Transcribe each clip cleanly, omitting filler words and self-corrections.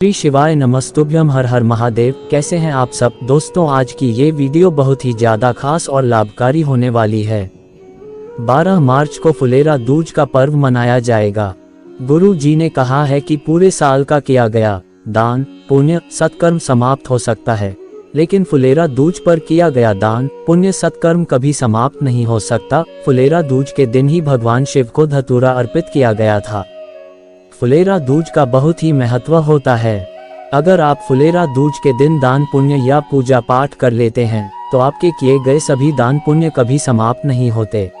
श्री शिवाय नमस्तुभ्यम। हर हर महादेव। कैसे हैं आप सब दोस्तों। आज की ये वीडियो बहुत ही ज़्यादा खास और लाभकारी होने वाली है। 12 मार्च को फुलेरा दूज का पर्व मनाया जाएगा। गुरु जी ने कहा है कि पूरे साल का किया गया दान पुण्य सत्कर्म समाप्त हो सकता है, लेकिन फुलेरा दूज पर किया गया दान पुण्य सत्कर्म कभी समाप्त नहीं हो सकता। फुलेरा दूज के दिन ही भगवान शिव को धतूरा अर्पित किया गया था। फुलेरा दूज का बहुत ही महत्व होता है। अगर आप फुलेरा दूज के दिन दान पुण्य या पूजा पाठ कर लेते हैं तो आपके किए गए सभी दान पुण्य कभी समाप्त नहीं होते।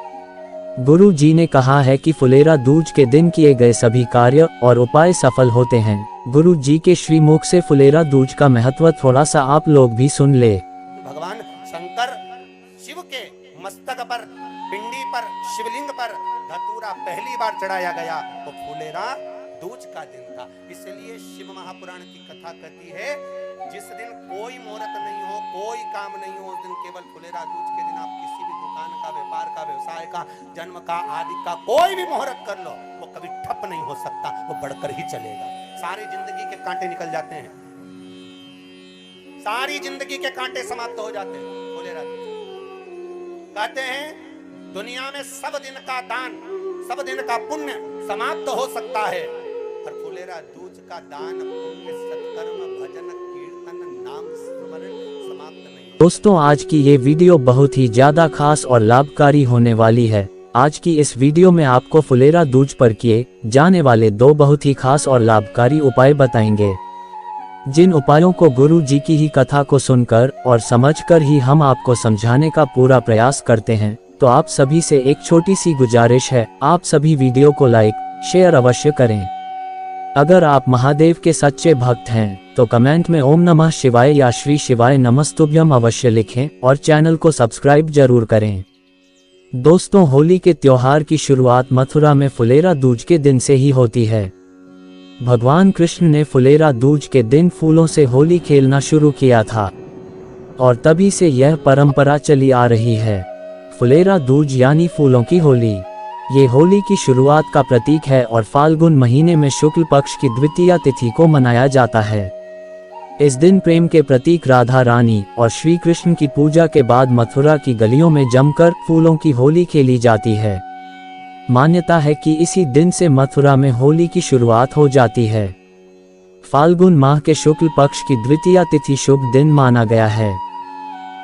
गुरु जी ने कहा है कि फुलेरा दूज के दिन किए गए सभी कार्य और उपाय सफल होते हैं। गुरु जी के श्रीमुख से फुलेरा दूज का महत्व थोड़ा सा आप लोग भी सुन ले। भगवान शंकर शिव के मस्तक पर पिंडी पर शिवलिंग पर धतूरा पहली बार चढ़ाया गया तो फुलेरा दूज का दिन था। इसलिए शिव महापुराण की कथा कहती है जिस दिन कोई मुहूर्त नहीं हो, कोई काम नहीं हो, उस दिन केवल फुलेरा दूज के दिन आप किसी भी दुकान का, व्यापार का, व्यवसाय का, जन्म का, आदि का कोई भी मुहूर्त कर लो, वो कभी ठप नहीं हो सकता, वो बढ़कर ही चलेगा। सारी जिंदगी के कांटे निकल जाते हैं, सारी जिंदगी के कांटे समाप्त हो जाते हैं फुलेरा दूज। कहते हैं दुनिया में सब दिन का दान, सब दिन का पुण्य समाप्त हो सकता है, और फुलेरा दूज का दान पुण्य सत्कर्म भजन कीर्तन नाम स्मरण समाप्त नहीं। दोस्तों आज की ये वीडियो बहुत ही ज्यादा खास और लाभकारी होने वाली है। आज की इस वीडियो में आपको फुलेरा दूज पर किए जाने वाले 2 बहुत ही खास और लाभकारी उपाय बताएंगे, जिन उपायों को गुरु जी की ही कथा को सुनकर और समझकर ही हम आपको समझाने का पूरा प्रयास करते हैं। तो आप सभी से एक छोटी सी गुजारिश है, आप सभी वीडियो को लाइक शेयर अवश्य करें। अगर आप महादेव के सच्चे भक्त हैं तो कमेंट में ओम नमः शिवाय या श्री शिवाय नमस्तुभ्यम अवश्य लिखें और चैनल को सब्सक्राइब जरूर करें। दोस्तों होली के त्योहार की शुरुआत मथुरा में फुलेरा दूज के दिन से ही होती है। भगवान कृष्ण ने फुलेरा दूज के दिन फूलों से होली खेलना शुरू किया था और तभी से यह परंपरा चली आ रही है। फुलेरा दूज यानी फूलों की होली, ये होली की शुरुआत का प्रतीक है और फाल्गुन महीने में शुक्ल पक्ष की द्वितीया तिथि को मनाया जाता है। इस दिन प्रेम के प्रतीक राधा रानी और श्री कृष्ण की पूजा के बाद मथुरा की गलियों में जमकर फूलों की होली खेली जाती है। मान्यता है कि इसी दिन से मथुरा में होली की शुरुआत हो जाती है। फाल्गुन माह के शुक्ल पक्ष की द्वितीया तिथि शुभ दिन माना गया है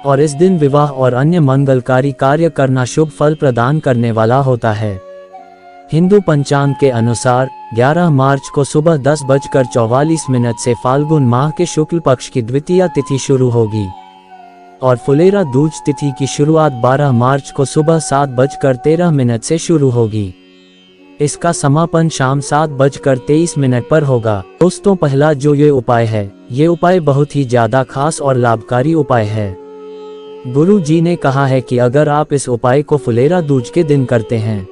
और इस दिन विवाह और अन्य मंगलकारी कार्य करना शुभ फल प्रदान करने वाला होता है। हिंदू पंचांग के अनुसार 11 मार्च को सुबह 10:44 से फाल्गुन माह के शुक्ल पक्ष की द्वितीया तिथि शुरू होगी और फुलेरा दूज तिथि की शुरुआत 12 मार्च को सुबह 7:13 से शुरू होगी। इसका समापन शाम 7:23 पर होगा। दोस्तों पहला जो ये उपाय है, ये उपाय बहुत ही ज्यादा खास और लाभकारी उपाय है। गुरु जी ने कहा है कि अगर आप इस उपाय को फुलेरा दूज के दिन करते हैं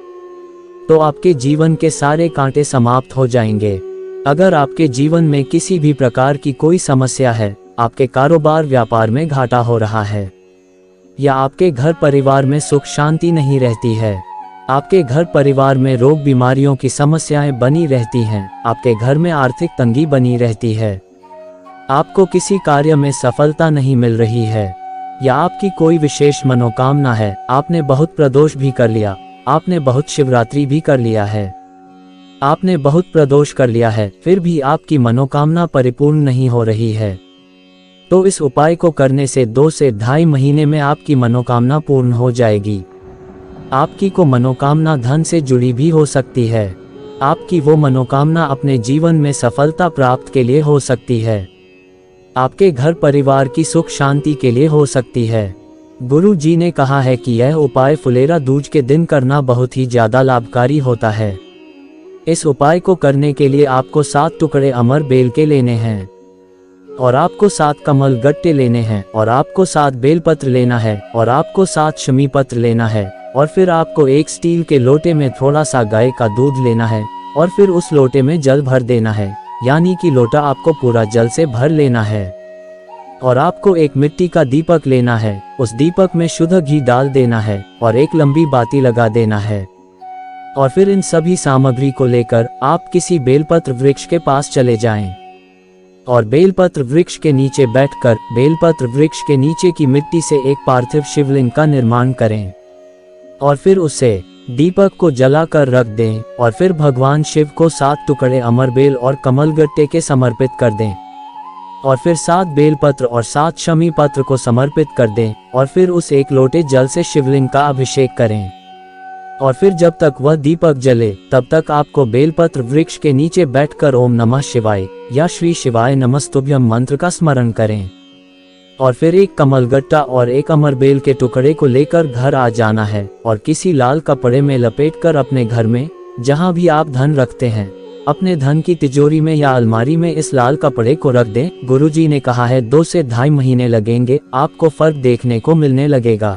तो आपके जीवन के सारे कांटे समाप्त हो जाएंगे। अगर आपके जीवन में किसी भी प्रकार की कोई समस्या है, आपके कारोबार व्यापार में घाटा हो रहा है, या आपके घर परिवार में सुख शांति नहीं रहती है, आपके घर परिवार में रोग बीमारियों की समस्याएं बनी रहती हैं, आपके घर में आर्थिक तंगी बनी रहती है, आपको किसी कार्य में सफलता नहीं मिल रही है, या आपकी कोई विशेष मनोकामना है, आपने बहुत प्रदोष भी कर लिया, आपने बहुत शिवरात्रि भी कर लिया है, आपने बहुत प्रदोष कर लिया है, फिर भी आपकी मनोकामना परिपूर्ण नहीं हो रही है, तो इस उपाय को करने से 2 से 2.5 महीने में आपकी मनोकामना पूर्ण हो जाएगी। आपकी को मनोकामना धन से जुड़ी भी हो सकती है। आपकी वो मनोकामना अपने जीवन में सफलता प्राप्त के लिए हो सकती है, आपके घर परिवार की सुख शांति के लिए हो सकती है। गुरु जी ने कहा है कि यह उपाय फुलेरा दूज के दिन करना बहुत ही ज्यादा लाभकारी होता है। इस उपाय को करने के लिए आपको 7 टुकड़े अमर बेल के लेने हैं और आपको 7 कमल गट्टे लेने हैं और आपको 7 बेलपत्र लेना है और आपको 7 शमी पत्र लेना है और फिर आपको एक स्टील के लोटे में थोड़ा सा गाय का दूध लेना है और फिर उस लोटे में जल भर देना है, यानी कि लोटा आपको पूरा जल से भर लेना है और आपको एक मिट्टी का दीपक लेना है, उस दीपक में शुद्ध घी डाल देना है और एक लंबी बाती लगा देना है और फिर इन सभी सामग्री को लेकर आप किसी बेलपत्र वृक्ष के पास चले जाएं। और बेलपत्र वृक्ष के नीचे बैठकर बेलपत्र वृक्ष के नीचे की मिट्टी से एक पार्थिव शिवलिंग का निर्माण करें और फिर उसे दीपक को जलाकर रख दें और फिर भगवान शिव को 7 टुकड़े अमरबेल और कमलगट्टे के समर्पित कर दें और फिर 7 बेलपत्र और 7 शमी पत्र को समर्पित कर दें और फिर उस एक लोटे जल से शिवलिंग का अभिषेक करें और फिर जब तक वह दीपक जले तब तक आपको बेलपत्र वृक्ष के नीचे बैठकर ओम नमः शिवाय या श्री शिवाय नमस्तुभ्यम मंत्र का स्मरण करें और फिर एक कमलगट्टा और एक अमरबेल के टुकड़े को लेकर घर आ जाना है और किसी लाल कपड़े में लपेटकर अपने घर में जहां भी आप धन रखते हैं अपने धन की तिजोरी में या अलमारी में इस लाल कपड़े को रख दें। गुरुजी ने कहा है 2 से 2.5 महीने लगेंगे, आपको फर्क देखने को मिलने लगेगा।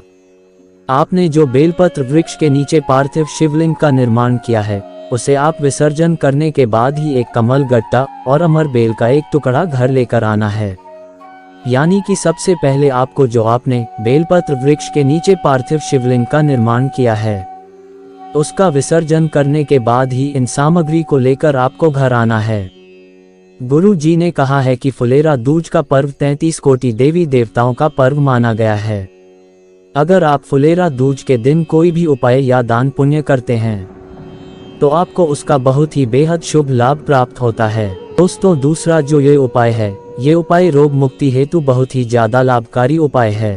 आपने जो बेलपत्र वृक्ष के नीचे पार्थिव शिवलिंग का निर्माण किया है उसे आप विसर्जन करने के बाद ही एक कमल गट्टा और अमरबेल का एक टुकड़ा घर लेकर आना है। यानी कि सबसे पहले आपको जो आपने बेलपत्र वृक्ष के नीचे पार्थिव शिवलिंग का निर्माण किया है उसका विसर्जन करने के बाद ही इन सामग्री को लेकर आपको घर आना है। गुरु जी ने कहा है कि फुलेरा दूज का पर्व 33 कोटि देवी देवताओं का पर्व माना गया है। अगर आप फुलेरा दूज के दिन कोई भी उपाय या दान पुण्य करते हैं तो आपको उसका बहुत ही बेहद शुभ लाभ प्राप्त होता है। दोस्तों, दूसरा जो ये उपाय है, ये उपाय रोग मुक्ति हेतु बहुत ही ज्यादा लाभकारी उपाय है।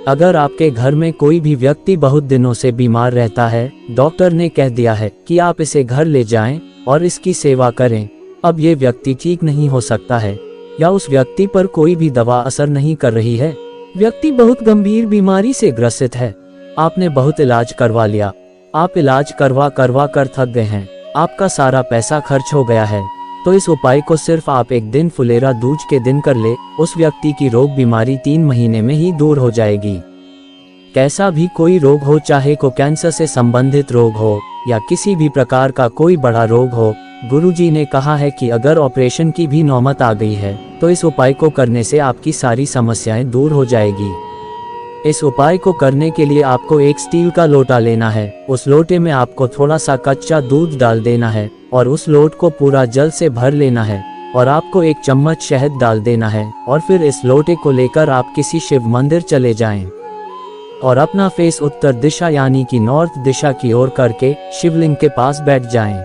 अगर आपके घर में कोई भी व्यक्ति बहुत दिनों से बीमार रहता है, डॉक्टर ने कह दिया है कि आप इसे घर ले जाएं और इसकी सेवा करें, अब ये व्यक्ति ठीक नहीं हो सकता है या उस व्यक्ति पर कोई भी दवा असर नहीं कर रही है, व्यक्ति बहुत गंभीर बीमारी से ग्रसित है, आपने बहुत इलाज करवा लिया, आप इलाज करवा कर थक गए हैं, आपका सारा पैसा खर्च हो गया है, तो इस उपाय को सिर्फ आप एक दिन फुलेरा दूज के दिन कर ले, उस व्यक्ति की रोग बीमारी 3 महीने में ही दूर हो जाएगी। कैसा भी कोई रोग हो, चाहे को कैंसर से संबंधित रोग हो या किसी भी प्रकार का कोई बड़ा रोग हो, गुरुजी ने कहा है कि अगर ऑपरेशन की भी नौबत आ गई है तो इस उपाय को करने से आपकी सारी समस्याएं दूर हो जाएगी। इस उपाय को करने के लिए आपको एक स्टील का लोटा लेना है, उस लोटे में आपको थोड़ा सा कच्चा दूध डाल देना है और उस लोट को पूरा जल से भर लेना है और आपको 1 चम्मच शहद डाल देना है और फिर इस लोटे को लेकर आप किसी शिव मंदिर चले जाएं और अपना फेस उत्तर दिशा यानी कि नॉर्थ दिशा की ओर करके शिवलिंग के पास बैठ जाएं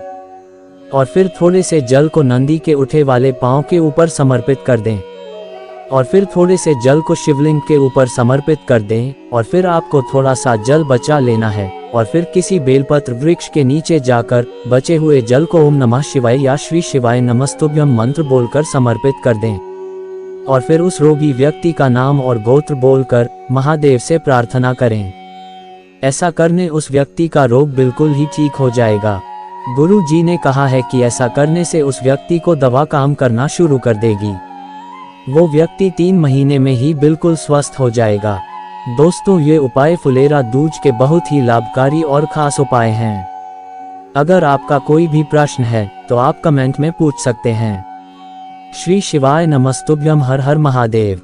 और फिर थोड़े से जल को नंदी के उठे वाले पांव के ऊपर समर्पित कर दें और फिर थोड़े से जल को शिवलिंग के ऊपर समर्पित कर दें और फिर आपको थोड़ा सा जल बचा लेना है और फिर किसी बेलपत्र वृक्ष के नीचे जाकर बचे हुए जल को ओम नमः शिवाय या श्री शिवाय नमस्तुभ्यम मंत्र बोलकर समर्पित कर दें और फिर उस रोगी व्यक्ति का नाम और गोत्र बोलकर महादेव से प्रार्थना करें। ऐसा करने उस व्यक्ति का रोग बिल्कुल ही ठीक हो जाएगा। गुरु जी ने कहा है कि ऐसा करने से उस व्यक्ति को दवा काम करना शुरू कर देगी, वो व्यक्ति 3 महीने में ही बिल्कुल स्वस्थ हो जाएगा। दोस्तों, ये उपाय फुलेरा दूज के बहुत ही लाभकारी और खास उपाय हैं। अगर आपका कोई भी प्रश्न है तो आप कमेंट में पूछ सकते हैं। श्री शिवाय नमस्तुभ्यम। हर हर महादेव।